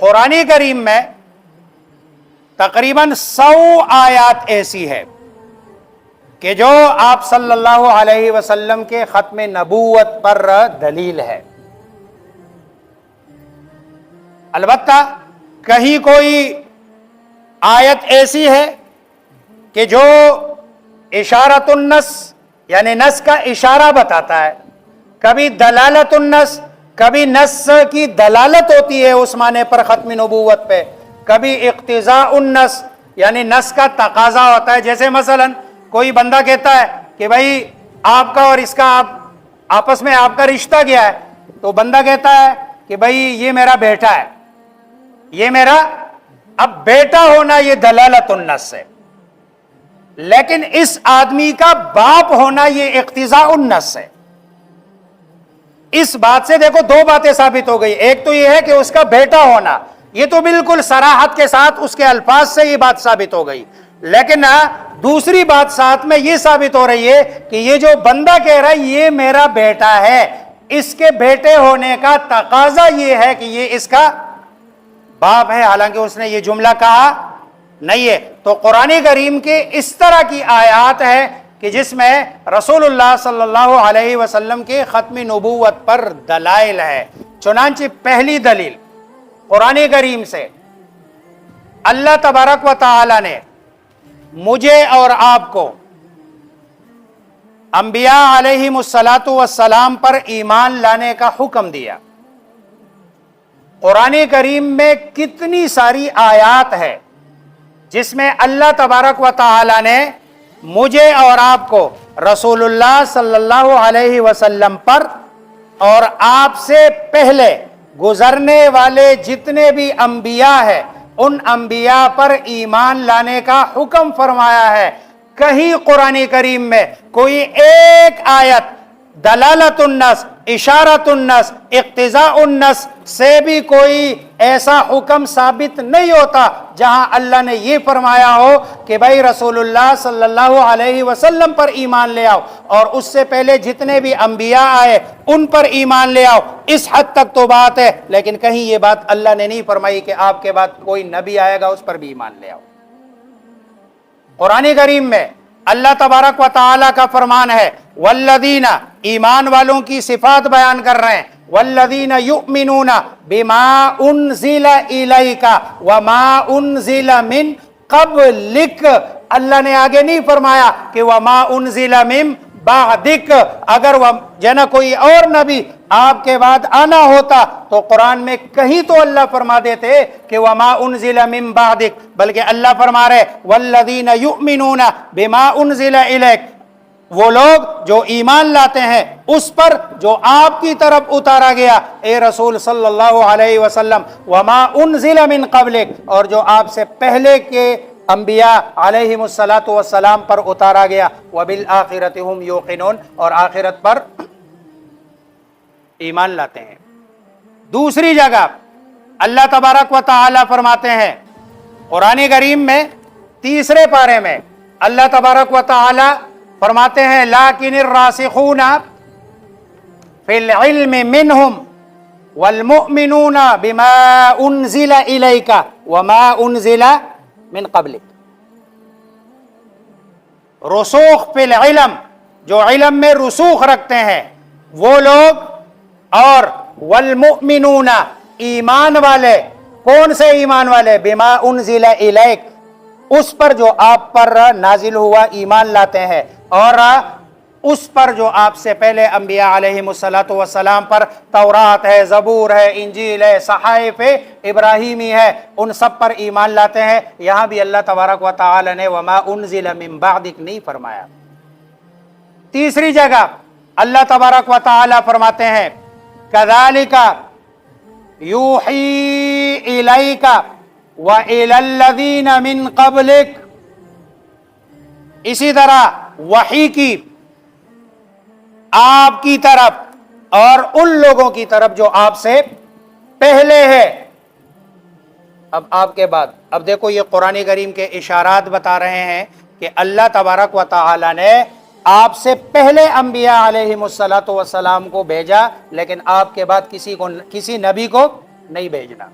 قرآن کریم میں تقریباً 100 آیات ایسی ہے کہ جو آپ صلی اللہ علیہ وسلم کے ختم نبوت پر دلیل ہے۔ البتہ کہیں کوئی آیت ایسی ہے کہ جو اشارۃ النص یعنی نص کا اشارہ بتاتا ہے، کبھی دلالت النص، کبھی نص کی دلالت ہوتی ہے اس معنی پر ختم نبوت پہ، کبھی اقتضاء النص یعنی نص کا تقاضا ہوتا ہے۔ جیسے مثلا کوئی بندہ کہتا ہے کہ بھائی آپ کا اور اس کا آپس میں آپ کا رشتہ کیا ہے، تو بندہ کہتا ہے کہ بھائی یہ میرا بیٹا ہے، یہ میرا، اب بیٹا ہونا یہ دلالت النص ہے، لیکن اس آدمی کا باپ ہونا یہ اقتضاء النص ہے۔ اس بات سے دیکھو دو باتیں ثابت ہو گئی، ایک تو یہ ہے کہ اس کا بیٹا ہونا، یہ تو بالکل صراحت کے ساتھ اس کے الفاظ سے یہ بات ثابت ہو گئی، لیکن دوسری بات ساتھ میں یہ ثابت ہو رہی ہے کہ یہ جو بندہ کہہ رہا ہے یہ میرا بیٹا ہے، اس کے بیٹے ہونے کا تقاضا یہ ہے کہ یہ اس کا باپ ہے، حالانکہ اس نے یہ جملہ کہا نہیں ہے۔ تو قرآن کریم کے اس طرح کی آیات ہے کہ جس میں رسول اللہ صلی اللہ علیہ وسلم کے ختم نبوت پر دلائل ہے۔ چنانچہ پہلی دلیل قرآن کریم سے اللہ تبارک و تعالی نے مجھے اور آپ کو انبیاء علیہم الصلاۃ والسلام پر ایمان لانے کا حکم دیا۔ قرآن کریم میں کتنی ساری آیات ہے جس میں اللہ تبارک و تعالی نے مجھے اور آپ کو رسول اللہ صلی اللہ علیہ وسلم پر اور آپ سے پہلے گزرنے والے جتنے بھی انبیاء ہیں ان انبیاء پر ایمان لانے کا حکم فرمایا ہے۔ کہیں قرآن کریم میں کوئی ایک آیت دلالت النص، اشارت النص، اقتضاء النص سے بھی کوئی ایسا حکم ثابت نہیں ہوتا جہاں اللہ نے یہ فرمایا ہو کہ بھائی رسول اللہ صلی اللہ علیہ وسلم پر ایمان لے آؤ اور اس سے پہلے جتنے بھی انبیاء آئے ان پر ایمان لے آؤ۔ اس حد تک تو بات ہے، لیکن کہیں یہ بات اللہ نے نہیں فرمائی کہ آپ کے بعد کوئی نبی آئے گا اس پر بھی ایمان لے آؤ۔ قرآن کریم میں اللہ تبارک و تعالی کا فرمان ہے، والذین، ایمان والوں کی صفات بیان کر رہے ہیں، والذین یؤمنون بما انزل الیک وما انزل من قبلک۔ اللہ نے آگے نہیں فرمایا کہ وما انزل من بعدک، اگر وہ جنا کوئی اور نبی آپ کے بعد آنا ہوتا تو قرآن میں کہیں تو اللہ فرما دیتے کہ وما انزل من بعدک، بلکہ اللہ فرما رہے والذین یؤمنون بما انزل الیک، وہ لوگ جو ایمان لاتے ہیں اس پر جو آپ کی طرف اتارا گیا اے رسول صلی اللہ علیہ وسلم، وما انزل من قبلک، اور جو آپ سے پہلے کے انبیاء علیہم الصلاۃ والسلام پر اتارا گیا، وبالآخرۃ ہم یوقنون، اور آخرت پر ایمان لاتے ہیں۔ دوسری جگہ اللہ تبارک و تعالی فرماتے ہیں قرآن کریم میں تیسرے پارے میں اللہ تبارک و تعالی فرماتے ہیں لیکن الراسخون فی العلم منہم والمؤمنون بما انزل الیک وما انزل من قبلک۔ رسوخ فی العلم، جو علم میں رسوخ رکھتے ہیں وہ لوگ، اور والمؤمنون، ایمان والے، کون سے ایمان والے؟ بما انزل الیک، اس پر جو آپ پر نازل ہوا ایمان لاتے ہیں، اور اس پر جو آپ سے پہلے انبیاء علیہم الصلاۃ والسلام پر تورات ہے، زبور ہے، انجیل ہے، صحائف ابراہیمی ہے، ان سب پر ایمان لاتے ہیں۔ یہاں بھی اللہ تبارک و تعالی نے وما انزل من بعدک نہیں فرمایا۔ تیسری جگہ اللہ تبارک و تعالی فرماتے ہیں کذالک یوحی الیک وإلی الذین من قبلک، اسی طرح وحی کی آپ کی طرف اور ان لوگوں کی طرف جو آپ سے پہلے ہے۔ اب آپ کے بعد، اب دیکھو یہ قرآن کریم کے اشارات بتا رہے ہیں کہ اللہ تبارک و تعالی نے آپ سے پہلے انبیاء علیہم الصلاۃ والسلام کو بھیجا، لیکن آپ کے بعد کسی نبی کو نہیں بھیجنا۔